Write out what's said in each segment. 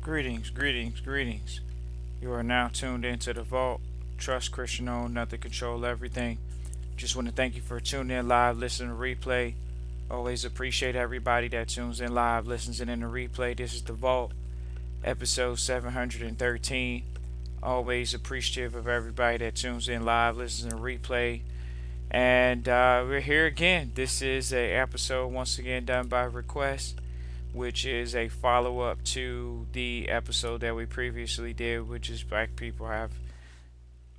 Greetings, greetings, greetings. You are now tuned into the vault. Trust Christian own, nothing control everything. Just want to thank you for tuning in live, listening to replay. Always appreciate everybody that tunes in live, listens in the replay. This is the vault, episode 713. Always appreciative of everybody that tunes in live, listens to replay. And we're here again. This is a episode once again done by request, which is a follow up to the episode that we previously did, which is black people have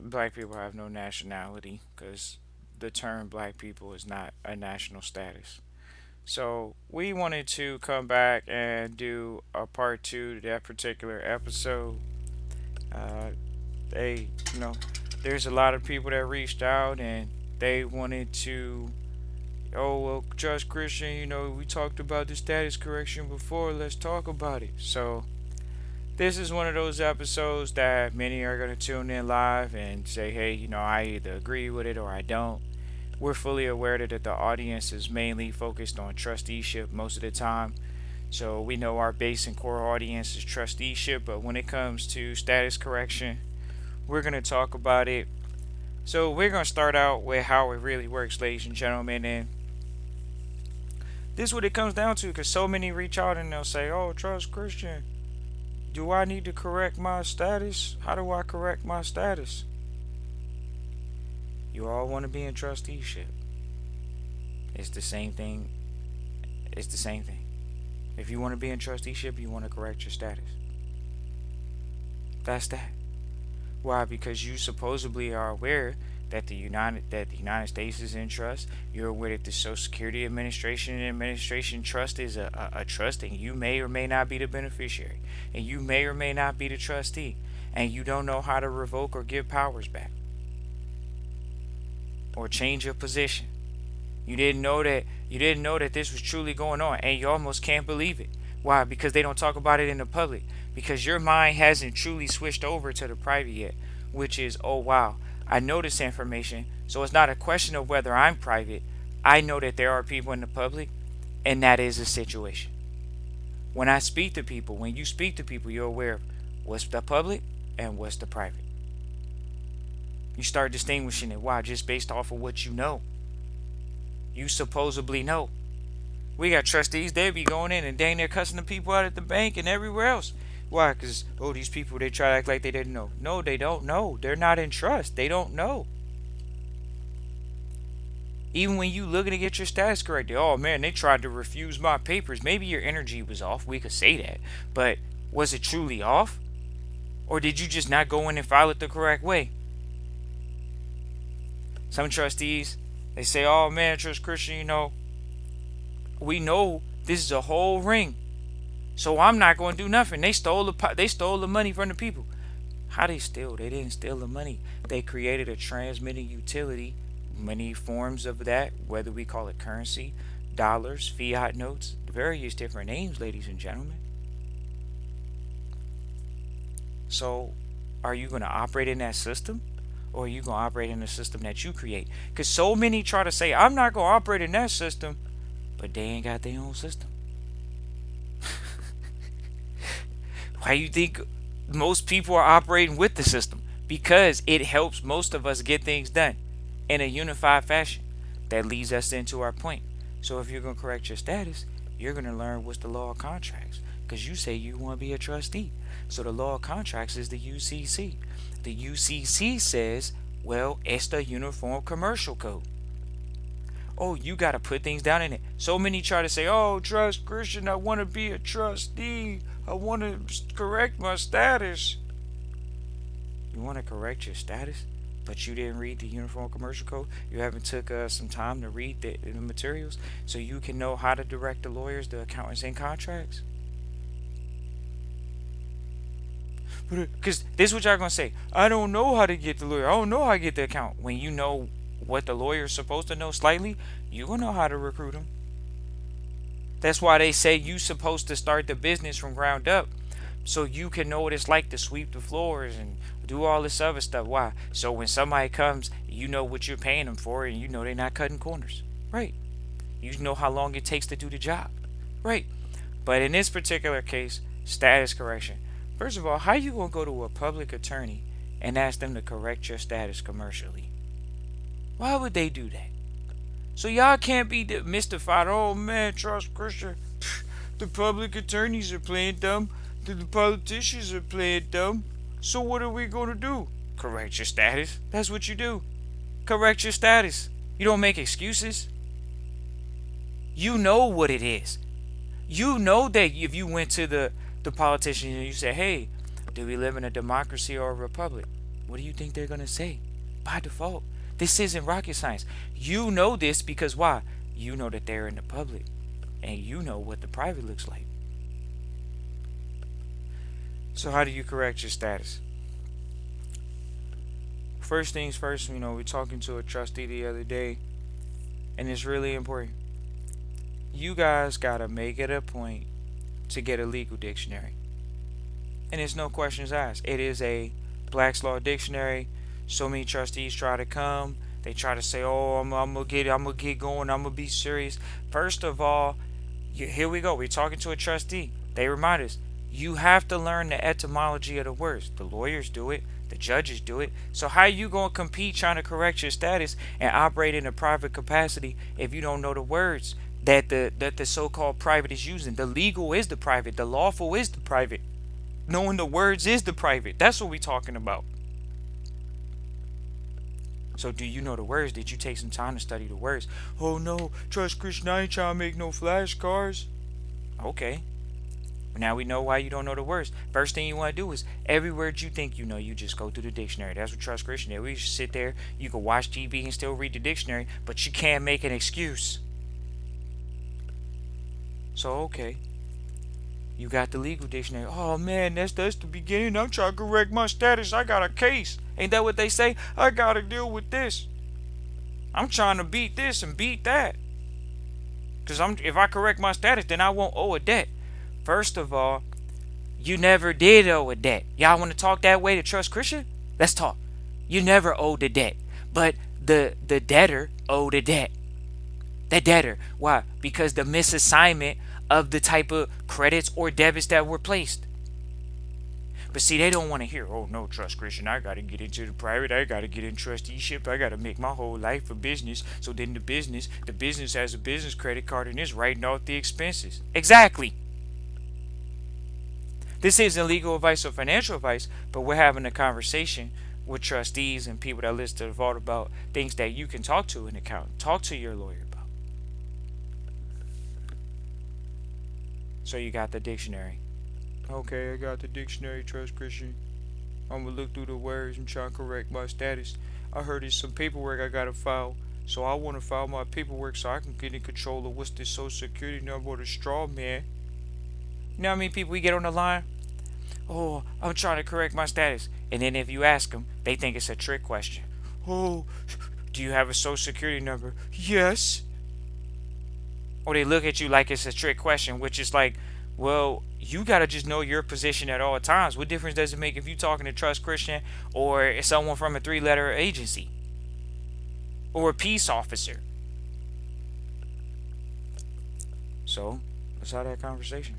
no nationality, because the term black people is not a national status. So we wanted to come back and do a part two to that particular episode. Uh, they, you know, there's a lot of people that reached out and they wanted to, oh, well, Just Christian, we talked about the status correction before. Let's talk about it. So, this is one of those episodes that many are going to tune in live and say, hey, I either agree with it or I don't. We're fully aware that the audience is mainly focused on trusteeship most of the time. So, we know our base and core audience is trusteeship, but when it comes to status correction, we're going to talk about it. So, we're going to start out with how it really works, ladies and gentlemen. And this is what it comes down to, because so many reach out and they'll say, oh, Trust Christian, do I need to correct my status? How do I correct my status? You all want to be in trusteeship. It's the same thing. It's the same thing. If you want to be in trusteeship, you want to correct your status. That's that. Why? Because you supposedly are aware that the United States is in trust. You're aware that the Social Security Administration trust is a trust, and you may or may not be the beneficiary, and you may or may not be the trustee, and you don't know how to revoke or give powers back or change your position. You didn't know that this was truly going on, and you almost can't believe it. Why? Because they don't talk about it in the public. Because your mind hasn't truly switched over to the private yet, which is, oh wow, I know this information, so it's not a question of whether I'm private. I know that there are people in the public, and that is a situation. When I speak to people, when you speak to people, you're aware of what's the public and what's the private. You start distinguishing it. Why? Just based off of what you know. You supposedly know. We got trustees, they be going in and dang near cussing the people out at the bank and everywhere else. Why? Because, oh, these people, they try to act like they didn't know. No, they don't know. They're not in trust. They don't know. Even when you looking to get your status corrected, oh man, they tried to refuse my papers. Maybe your energy was off. We could say that. But was it truly off? Or did you just not go in and file it the correct way? Some trustees, they say, oh man, Trust Christian, we know this is a whole ring, so I'm not going to do nothing. They stole the money from the people. How they steal? They didn't steal the money. They created a transmitting utility, many forms of that, whether we call it currency, dollars, fiat notes, various different names, ladies and gentlemen. So, are you going to operate in that system? Or are you going to operate in the system that you create? Because so many try to say, I'm not going to operate in that system, but they ain't got their own system. Why you think most people are operating with the system? Because it helps most of us get things done in a unified fashion. That leads us into our point. So if you're going to correct your status, you're going to learn what's the law of contracts. Because you say you want to be a trustee. So the law of contracts is the UCC. The UCC says, well, it's the Uniform Commercial Code. Oh, you got to put things down in it. So many try to say, oh, Trust Christian, I want to be a trustee. I want to correct my status. You want to correct your status, but you didn't read the Uniform Commercial Code? You haven't took some time to read the materials so you can know how to direct the lawyers, the accountants, and contracts? Because this is what y'all going to say. I don't know how to get the lawyer. I don't know how to get the account. When you know what the lawyer is supposed to know slightly, you're going to know how to recruit them. That's why they say you're supposed to start the business from ground up, so you can know what it's like to sweep the floors and do all this other stuff. Why? So when somebody comes, you know what you're paying them for, and you know they're not cutting corners. Right. You know how long it takes to do the job. Right. But in this particular case, status correction. First of all, how you gonna go to a public attorney and ask them to correct your status commercially? Why would they do that? So y'all can't be mystified. Oh man, trust Christian. The public attorneys are playing dumb. The politicians are playing dumb. So what are we gonna do? Correct your status. That's what you do. Correct your status. You don't make excuses. You know what it is. You know that if you went to the politician and you said, hey, do we live in a democracy or a republic? What do you think they're going to say? By default, this isn't rocket science. You know this because why? You know that they're in the public and you know what the private looks like. So how do you correct your status? First things first, we're talking to a trustee the other day, and it's really important. You guys got to make it a point to get a legal dictionary. And it's no questions asked. It is a Black's Law dictionary. So many trustees try to come. They try to say, "Oh, I'm gonna get going. I'm gonna be serious." First of all, here we go. We're talking to a trustee. They remind us you have to learn the etymology of the words. The lawyers do it. The judges do it. So how you gonna compete trying to correct your status and operate in a private capacity if you don't know the words that the so-called private is using? The legal is the private. The lawful is the private. Knowing the words is the private. That's what we're talking about. So do you know the words? Did you take some time to study the words? Oh no, trust Christian, I ain't trying to make no flashcards. Okay. Now we know why you don't know the words. First thing you want to do is every word you think you know, you just go through the dictionary. That's what Trust Christian did. We just sit there, you can watch TV and still read the dictionary, but you can't make an excuse. So okay. You got the legal dictionary. Oh man, that's the beginning. I'm trying to correct my status. I got a case. Ain't that what they say? I gotta deal with this. I'm trying to beat this and beat that. Cause if I correct my status, then I won't owe a debt. First of all, you never did owe a debt. Y'all want to talk that way to Trust Christian? Let's talk. You never owed a debt, but the debtor owed a debt. The debtor. Why? Because the misassignment of the type of credits or debits that were placed. But see, they don't want to hear, oh no, Trust Christian, I got to get into the private, I got to get in trusteeship, I got to make my whole life a business. So then the business has a business credit card and is writing off the expenses. Exactly. This isn't legal advice or financial advice, but we're having a conversation with trustees and people that listen to the vault about things that you can talk to an accountant, talk to your lawyer about. So you got the dictionary. Okay, I got the dictionary, Trust Christian. I'm gonna look through the words and try to correct my status. I heard there's some paperwork I gotta file, so I want to file my paperwork so I can get in control of what's this social security number or the Strawman. You know how many people we get on the line? Oh, I'm trying to correct my status. And then if you ask them, they think it's a trick question. Oh, do you have a social security number? Yes. Or they look at you like it's a trick question, which is like, well, you got to just know your position at all times. What difference does it make if you're talking to Trust Christian or someone from a 3-letter agency or a peace officer? So, let's have that conversation.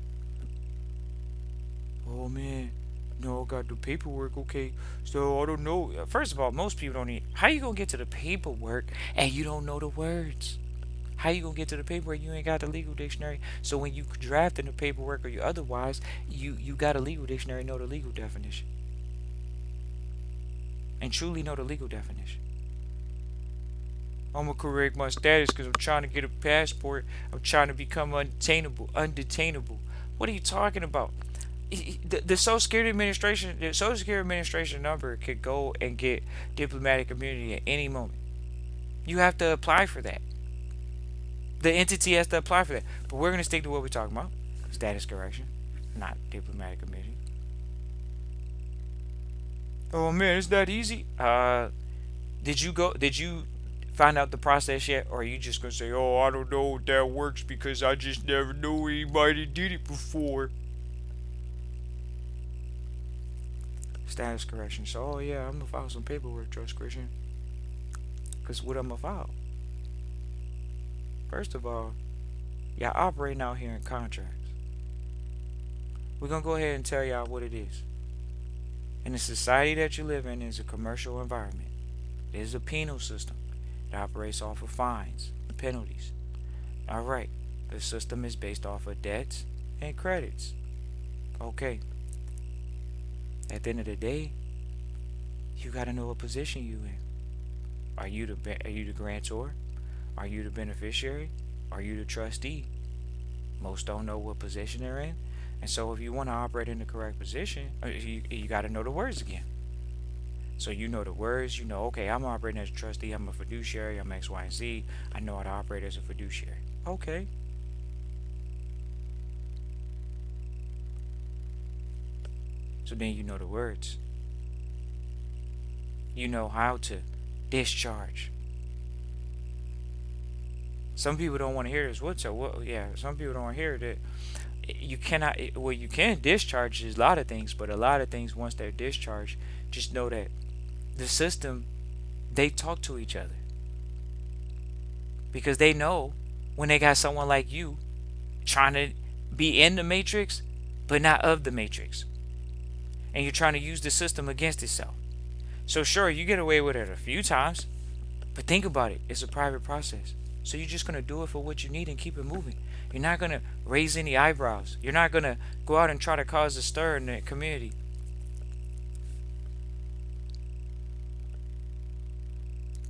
Oh man, no, I got the paperwork. Okay, so I don't know. First of all, most people don't need. How you gonna get to the paperwork and you don't know the words? How you gonna get to the paperwork? You ain't got the legal dictionary. So when you drafting the paperwork or you otherwise, you got a legal dictionary, know the legal definition, and truly know the legal definition. I'm gonna correct my status because I'm trying to get a passport. I'm trying to become undetainable. What are you talking about? The Social Security Administration number could go and get diplomatic immunity at any moment. You have to apply for that. The entity has to apply for that. But we're gonna stick to what we're talking about: status correction, not diplomatic immunity. Oh man, it's that easy. Did you find out the process yet, or are you just gonna say, "Oh, I don't know if that works because I just never knew anybody did it before"? Status correction. So, oh yeah, I'm gonna file some paperwork, Trust Christian. Cause what I'm gonna file? First of all, y'all operating out here in contracts. We're gonna go ahead and tell y'all what it is. And the society that you live in is a commercial environment. It is a penal system. It operates off of fines and penalties. All right. The system is based off of debts and credits. Okay. At the end of the day, you got to know what position you in. Are you the grantor? Are you the beneficiary? Are you the trustee? Most don't know what position they're in. And so if you want to operate in the correct position, you got to know the words again. So you know the words, you know, okay, I'm operating as a trustee, I'm a fiduciary, I'm X, Y, and Z. I know how to operate as a fiduciary. Okay. So then you know the words. You know how to discharge. Some people don't want to hear this. What's a what? Yeah, some people don't want to hear that. You cannot. Well, you can discharge a lot of things, but a lot of things once they're discharged, just know that the system, they talk to each other because they know when they got someone like you trying to be in the matrix, but not of the matrix, and you're trying to use the system against itself. So sure, you get away with it a few times, but think about it. It's a private process. So you're just going to do it for what you need and keep it moving. You're not going to raise any eyebrows. You're not going to go out and try to cause a stir in the community.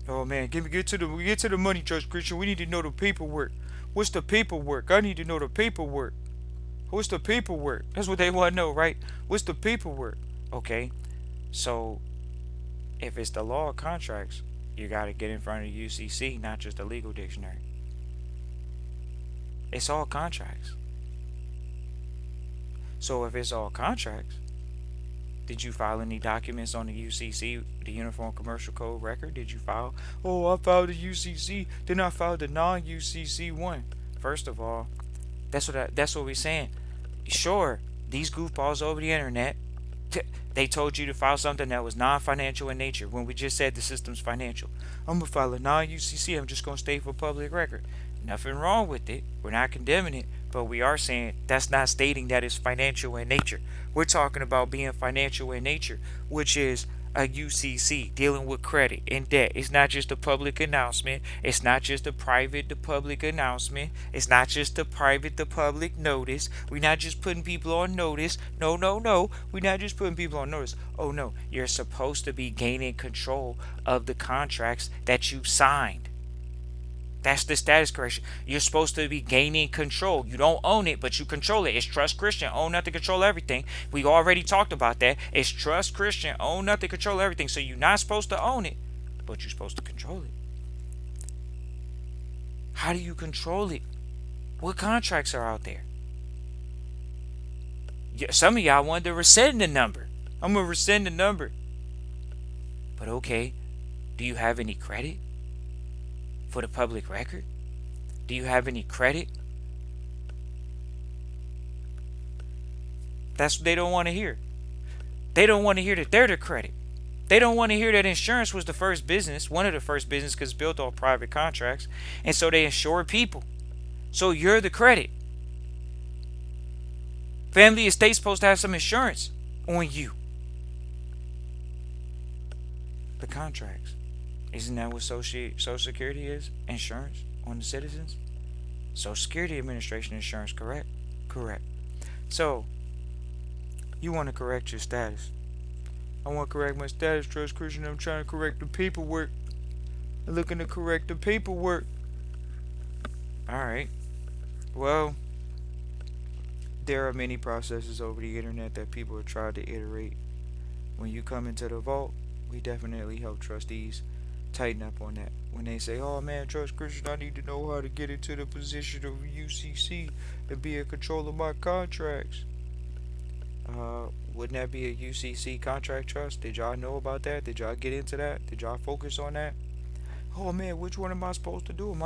Oh man, get to the money, Trust Christian. We need to know the paperwork. What's the paperwork? I need to know the paperwork. What's the paperwork? That's what they want to know, right? What's the paperwork? Okay. So if it's the law of contracts, you got to get in front of the UCC, not just the legal dictionary. It's all contracts. So if it's all contracts, did you file any documents on the UCC, the Uniform Commercial Code record? Did you file? Oh, I filed the UCC, then I filed the non-UCC one. First of all, that's what we're saying. Sure, these goofballs over the internet, they told you to file something that was non-financial in nature when we just said the system's financial. I'm going to file a non-UCC. I'm just going to state for public record. Nothing wrong with it. We're not condemning it, but we are saying that's not stating that it's financial in nature. We're talking about being financial in nature, which is a UCC dealing with credit and debt. It's not just a public announcement. It's not just a private to public announcement. It's not just a private to public notice. We're not just putting people on notice. No, no, no. We're not just putting people on notice. Oh no, you're supposed to be gaining control of the contracts that you signed. That's the status correction. You're supposed to be gaining control. You don't own it, but you control it. It's trust Christian, own nothing, control everything. We already talked about that. It's trust Christian, own nothing, control everything. So you're not supposed to own it, but you're supposed to control it. How do you control it? What contracts are out there? Some of y'all wanted to rescind the number. I'm going to rescind the number. But okay, do you have any credit for the public record? Do you have any credit? That's what they don't want to hear. They don't want to hear that they're the credit. They don't want to hear that insurance was the first business, one of the first business, because it's built on private contracts. And so they insure people. So you're the credit. Family estate's supposed to have some insurance on you. The contracts. Isn't that what Social Security is? Insurance on the citizens? Social Security Administration insurance, correct? Correct. So, you want to correct your status. I want to correct my status, Trust Christian. I'm trying to correct the paperwork. I'm looking to correct the paperwork. Alright. Well, there are many processes over the internet that people have tried to iterate. When you come into the vault, we definitely help trustees tighten up on that. When they say, oh man, Trust Christian, I need to know how to get into the position of UCC and be in control of my contracts. Wouldn't that be a UCC contract trust? Did y'all know about that? Did y'all get into that? Did y'all focus on that? Oh man, which one am I supposed to do?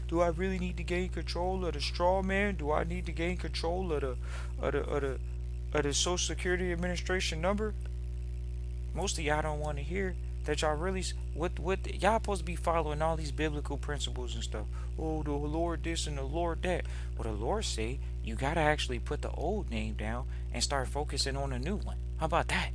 Do I really need to gain control of the Strawman? Do I need to gain control of the Social Security Administration number? Most of y'all don't want to hear that y'all really what y'all supposed to be following all these biblical principles and stuff. Oh, the Lord this and the Lord that. Well, the Lord say you gotta actually put the old name down and start focusing on a new one. How about that?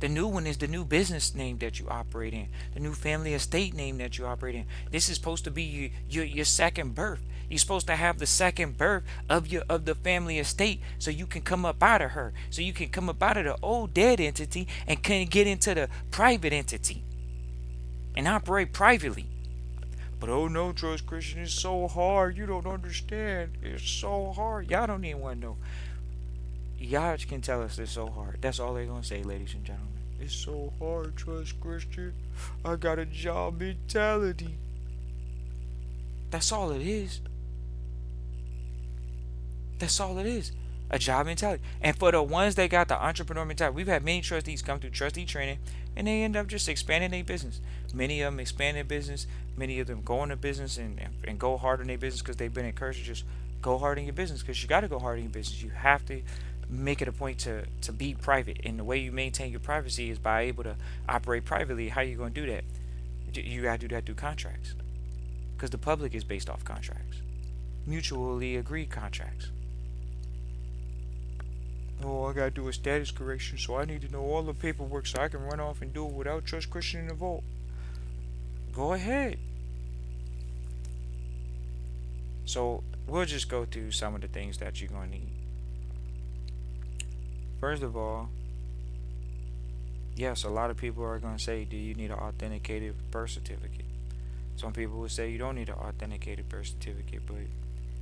The new one is the new business name that you operate in, the new family estate name that you operate in. This is supposed to be your second birth. You're supposed to have the second birth of the family estate, so you can come up out of her, so you can come up out of the old dead entity and can get into the private entity and operate privately. But oh no, Trust Christian, it's so hard. You don't understand. It's so hard. Y'all don't even want to know. Y'all can tell us it's so hard. That's all they're gonna say, ladies and gentlemen. It's so hard, Trust Christian. I got a job mentality. That's all it is. That's all it is. A job mentality. And for the ones that got the entrepreneur mentality, we've had many trustees come through trustee training and they end up just expanding their business. Many of them expand their business. Many of them go into business and go hard in their business because they've been encouraged to just go hard in your business, because you got to go hard in your business. You have to make it a point to be private. And the way you maintain your privacy is by able to operate privately. How you going to do that? You got to do that through contracts, because the public is based off contracts, mutually agreed contracts. Oh, I gotta do a status correction, so I need to know all the paperwork so I can run off and do it without Trust Christian in the vault. Go ahead. So we'll just go through some of the things that you're gonna need. First of all, yes, a lot of people are gonna say, do you need an authenticated birth certificate? Some people will say you don't need an authenticated birth certificate, but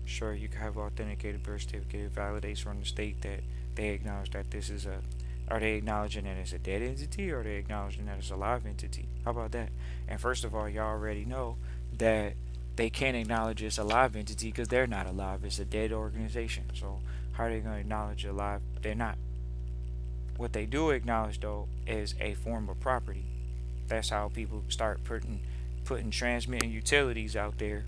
sure, you can have an authenticated birth certificate. It validates from the state that they acknowledge that this is a, are they acknowledging that it's a dead entity, or are they acknowledging that it's a live entity? How about that? And first of all, y'all already know that they can't acknowledge it's a live entity because they're not alive. It's a dead organization. So how are they going to acknowledge a live? They're not. What they do acknowledge though is a form of property. That's how people start putting transmitting utilities out there,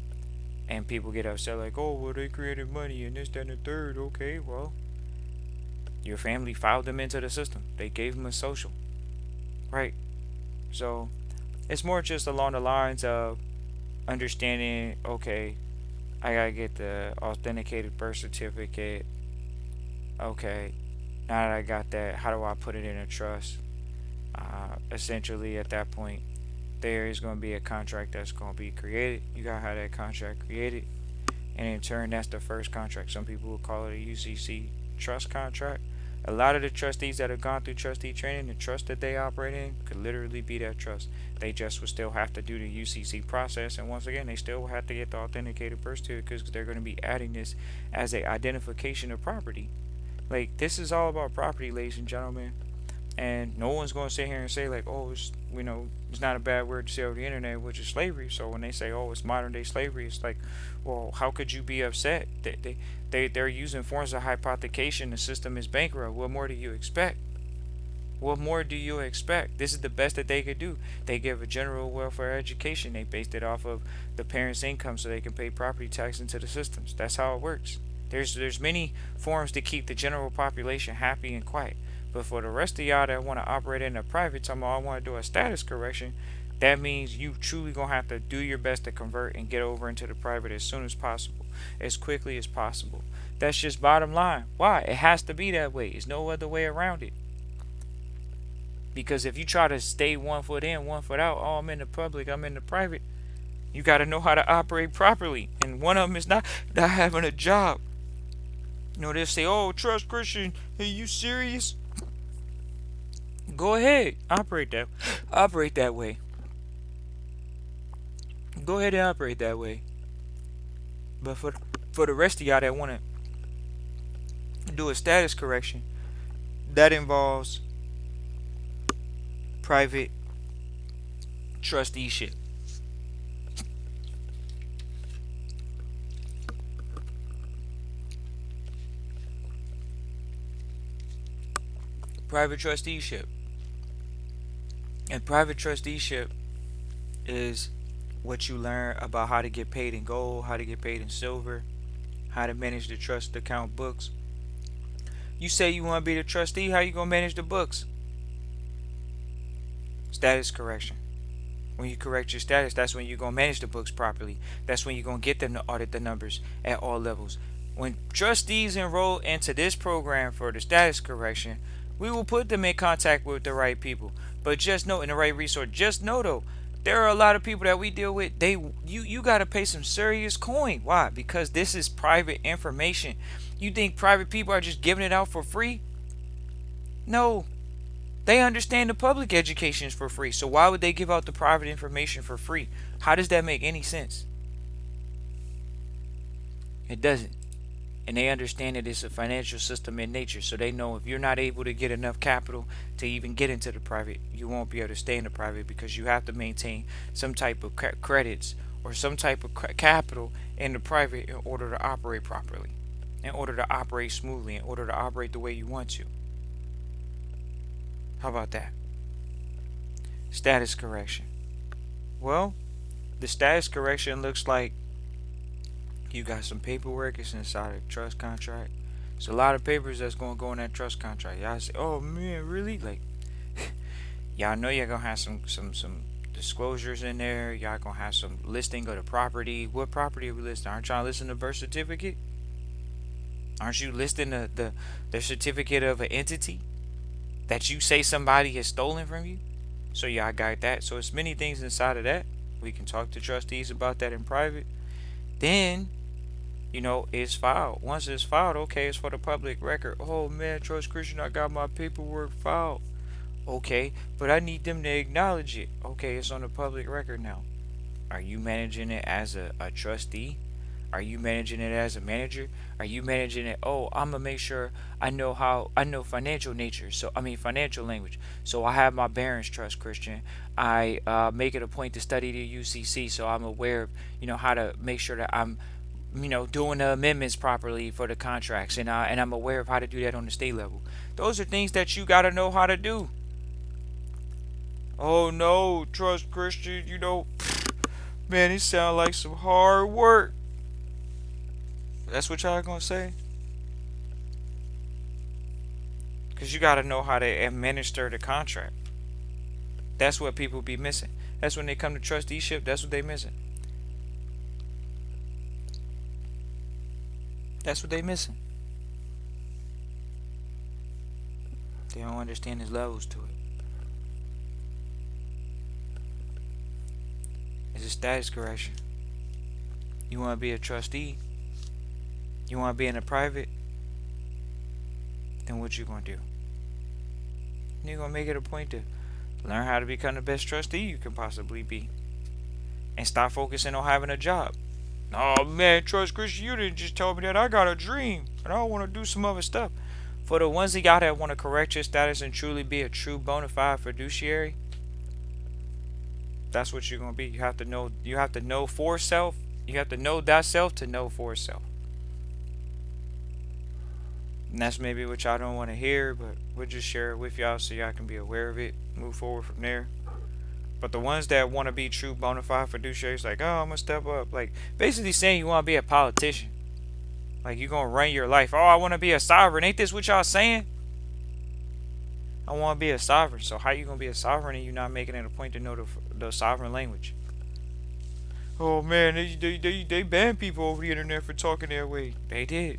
and people get upset like, oh, well, they created money and this, that, and the third. Okay, well, your family filed them into the system. They gave them a social, right? So it's more just along the lines of understanding, okay, I gotta get the authenticated birth certificate. Okay, now that I got that, how do I put it in a trust? Essentially, at that point, there is going to be a contract that's going to be created. You got to have that contract created. And in turn, that's the first contract. Some people will call it a UCC trust contract. A lot of the trustees that have gone through trustee training, the trust that they operate in could literally be that trust. They just would still have to do the UCC process. And once again, they still will have to get the authenticated birth certificate, because they're going to be adding this as a identification of property. Like, this is all about property, ladies and gentlemen. And no one's going to sit here and say like, oh, it's, it's not a bad word to say over the internet, which is slavery. So when they say, oh, it's modern day slavery, it's like, well, how could you be upset? They're using forms of hypothecation. The system is bankrupt. What more do you expect? What more do you expect? This is the best that they could do. They give a general welfare education. They based it off of the parents' income so they can pay property tax into the systems. That's how it works. There's many forms to keep the general population happy and quiet. But for the rest of y'all that want to operate in a private, time I want to do a status correction, that means you truly going to have to do your best to convert and get over into the private as soon as possible, as quickly as possible. That's just bottom line. Why? It has to be that way. There's no other way around it. Because if you try to stay 1 foot in, 1 foot out, oh, I'm in the public, I'm in the private, you got to know how to operate properly. And one of them is not having a job. They'll say, oh, Trust Christian, are you serious? Go ahead, operate that way. Go ahead and operate that way. But for the rest of y'all that want to do a status correction, that involves private trusteeship. Private trusteeship. And private trusteeship is what you learn about how to get paid in gold, how to get paid in silver, how to manage the trust account books. You say you want to be the trustee, how you going to manage the books? Status correction. When you correct your status, that's when you're going to manage the books properly. That's when you're going to get them to audit the numbers at all levels. When trustees enroll into this program for the status correction, We will put them in contact with the right people. But just know, in the right resource, just know though, there are a lot of people that we deal with. You got to pay some serious coin. Why? Because this is private information. You think private people are just giving it out for free? No. They understand the public education is for free. So why would they give out the private information for free? How does that make any sense? It doesn't. And they understand that it's a financial system in nature. So they know if you're not able to get enough capital to even get into the private, you won't be able to stay in the private because you have to maintain some type of credits or some type of capital in the private in order to operate properly, in order to operate smoothly, in order to operate the way you want to. How about that? Status correction. Well, the status correction looks like you got some paperwork. It's inside a trust contract. It's a lot of papers that's gonna go in that trust contract. Y'all say, "Oh man, really?" Like, y'all know you're gonna have some disclosures in there. Y'all gonna have some listing of the property. What property are we listing? Aren't y'all listing the birth certificate? Aren't you listing the certificate of an entity that you say somebody has stolen from you? So y'all got that. So it's many things inside of that. We can talk to trustees about that in private. Then it's filed. Once it's filed, okay, it's for the public record. Oh man, Trust Christian, I got my paperwork filed. Okay, but I need them to acknowledge it. Okay, it's on the public record now. Are you managing it as a trustee? Are you managing it as a manager? Are you managing it? Oh, I'm gonna make sure I know financial nature. So I mean financial language. So I have my Barron's Trust Christian. I make it a point to study the UCC, so I'm aware of how to make sure that I'm doing the amendments properly for the contracts, and I'm aware of how to do that on the state level. Those are things that you gotta know how to do. Oh no, Trust Christian, man, it sounds like some hard work. That's what y'all gonna say? Because you gotta know how to administer the contract. That's what people be missing. That's when they come to trusteeship, that's what they missing. That's what they missing. They don't understand there's levels to it. It's a status correction. You want to be a trustee? You want to be in a private? Then what you gonna do? You're gonna make it a point to learn how to become the best trustee you can possibly be, and stop focusing on having a job. Oh man, Trust Christian, you didn't just tell me that. I got a dream and I want to do some other stuff. For the ones that want to correct your status and truly be a true bona fide fiduciary, that's what you're gonna be. You have to know. You have to know for self. You have to know thyself to know for self. And that's maybe what y'all don't want to hear, but we'll just share it with y'all so y'all can be aware of it. Move forward from there. But the ones that want to be true bona fide fiduciaries, like, oh, I'm gonna step up, like basically saying you want to be a politician, like you're gonna run your life. Oh, I want to be a sovereign. Ain't this what y'all saying? I want to be a sovereign. So how you gonna be a sovereign and you're not making it a point to know the sovereign language? Oh man, they banned people over the internet for talking their way. They did.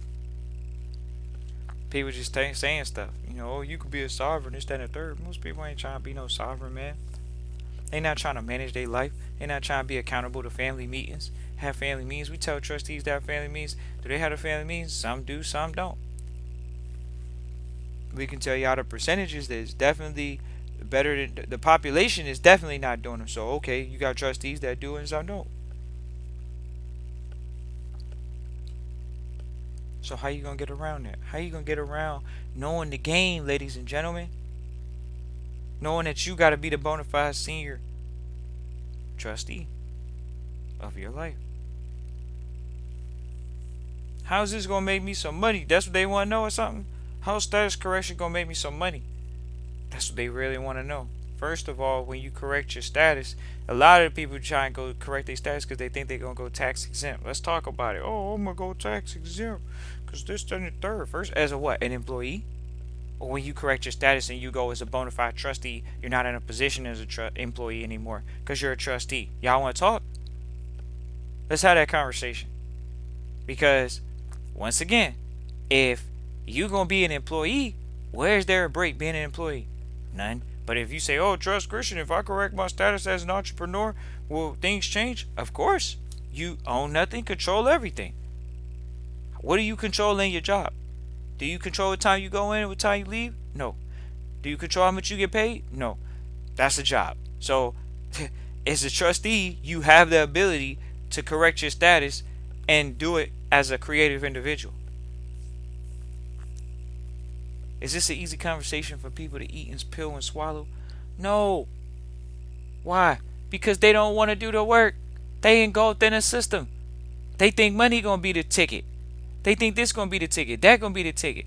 People just saying stuff. Oh, you could be a sovereign, this, that, and the third. Most people ain't trying to be no sovereign, man. They not trying to manage their life. They not trying to be accountable to family meetings. Have family meetings. We tell trustees to have family meetings. Do they have the family meetings? Some do, some don't. We can tell y'all the percentages. There's definitely better than the population is definitely not doing them. So okay, you got trustees that do and some don't. So how you gonna get around that? How you gonna get around knowing the game, ladies and gentlemen? Knowing that you gotta be the bona fide senior trustee of your life. How's this gonna make me some money? That's what they wanna know or something? How's status correction gonna make me some money? That's what they really wanna know. First of all, when you correct your status, a lot of people try and go correct their status because they think they're gonna go tax exempt. Let's talk about it. Oh, I'm gonna go tax exempt because this, that, and the third. First, as a what? An employee? Or when you correct your status and you go as a bona fide trustee, you're not in a position as a employee anymore because you're a trustee. Y'all want to talk? Let's have that conversation. Because, once again, if you're going to be an employee, Where's there a break being an employee? None. But if you say, oh, trust Christian, if I correct my status as an entrepreneur, will things change? Of course. You own nothing, control everything. What do you control in your job? Do you control what time you go in and what time you leave? No. Do you control how much you get paid? No. That's a job. So, as a trustee, you have the ability to correct your status and do it as a creative individual. Is this an easy conversation for people to eat and pill and swallow? No. Why? Because they don't want to do the work. They engulfed in a system. They think money gonna be the ticket. They think this gonna be the ticket. That gonna be the ticket.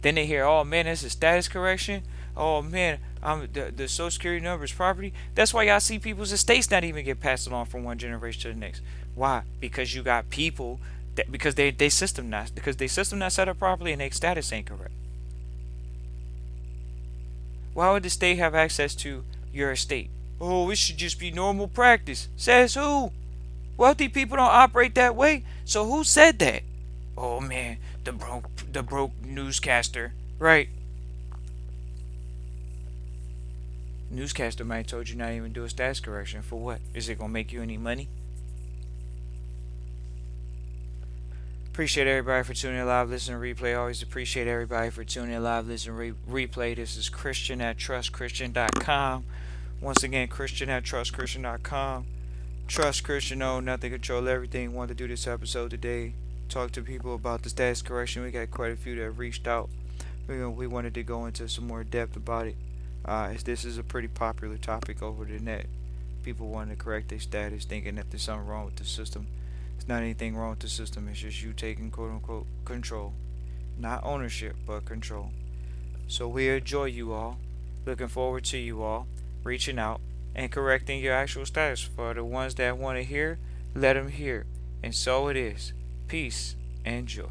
Then they hear, oh man, that's a status correction. Oh man, the Social Security number is property. That's why y'all see people's estates not even get passed along from one generation to the next. Why? Because you got people that because they system not set up properly and their status ain't correct. Why would the state have access to your estate? Oh, it should just be normal practice. Says who? Wealthy people don't operate that way. So who said that? Oh man, the broke newscaster. Right. Newscaster might have told you not even do a status correction. For what? Is it gonna make you any money? Appreciate everybody for tuning in live, listen, replay. Always appreciate everybody for tuning in live, listen, replay. This is Christian at trustchristian.com. Once again, Christian at trustchristian.com. Trust Christian, know nothing, control everything. Want to do this episode today. Talk to people about the status correction. We got quite a few that have reached out. We wanted to go into some more depth about it. As this is a pretty popular topic over the net. People want to correct their status, thinking that there's something wrong with the system. There's not anything wrong with the system. It's just you taking quote unquote control. Not ownership, but control. So we enjoy you all. Looking forward to you all reaching out and correcting your actual status. For the ones that want to hear, let them hear. And so it is. Peace and joy.